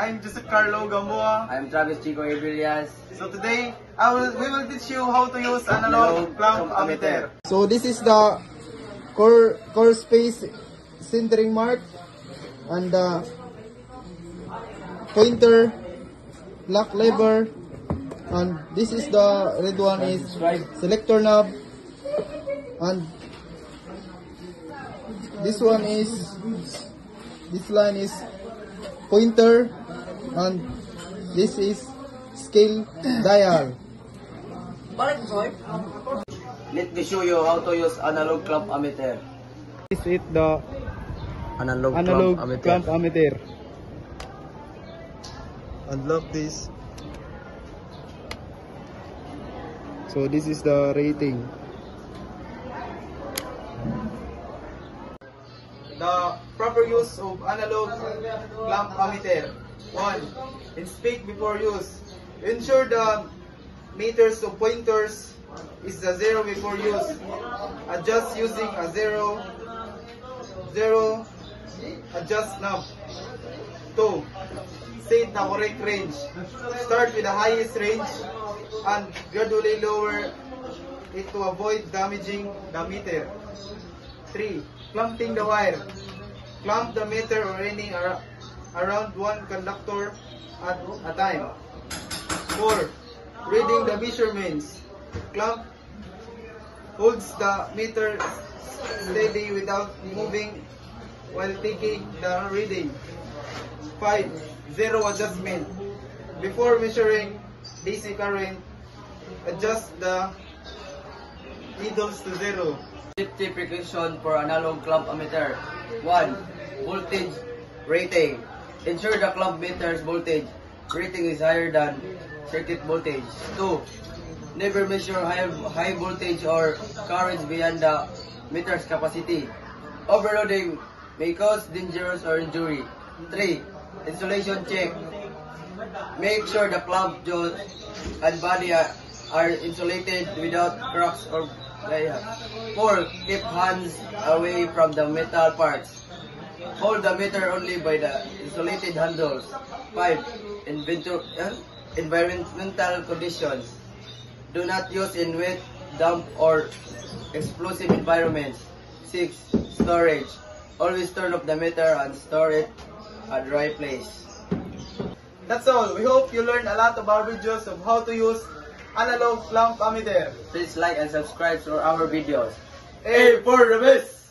I'm Joseph Carlo Gamboa. I'm Travis Chico Ibilias. So today, we will teach you how to use analog clamp ammeter. So this is the core space centering mark and the pointer, lock lever, and this is the red one is selector knob, and this one is, this line is pointer, and this is scale dial. Let me show you how to use analog clamp ammeter. This is the Analog clamp ammeter. Unlock this. So this is the rating. The proper use of analog clamp ammeter. 1. Inspect before use. Ensure the meters of pointers is the 0 before use. Adjust using a 0 adjust knob. 2. Set the correct range. Start with the highest range and gradually lower it to avoid damaging the meter. 3. Clamping the wire. Clamp the meter or any around one conductor at a time. 4. Reading the measurements. Clamp holds the meter steady without moving while taking the reading. 5. Zero adjustment. Before measuring DC current, adjust the needles to 0. Safety precaution for analog clamp ammeter. 1. Voltage rating. Ensure the clamp meter's voltage rating is higher than circuit voltage. 2. Never measure high voltage or currents beyond the meter's capacity. Overloading may cause dangerous or injury. 3. Insulation check. Make sure the clamp jaws and body are insulated without cracks or 4. Keep hands away from the metal parts. Hold the meter only by the insulated handles. 5. Environmental conditions. Do not use in wet, damp, or explosive environments. 6. Storage. Always turn off the meter and store it at a dry place. That's all. We hope you learned a lot of our videos of how to use analog clamp ammeter. Please like and subscribe to our videos. A for the best!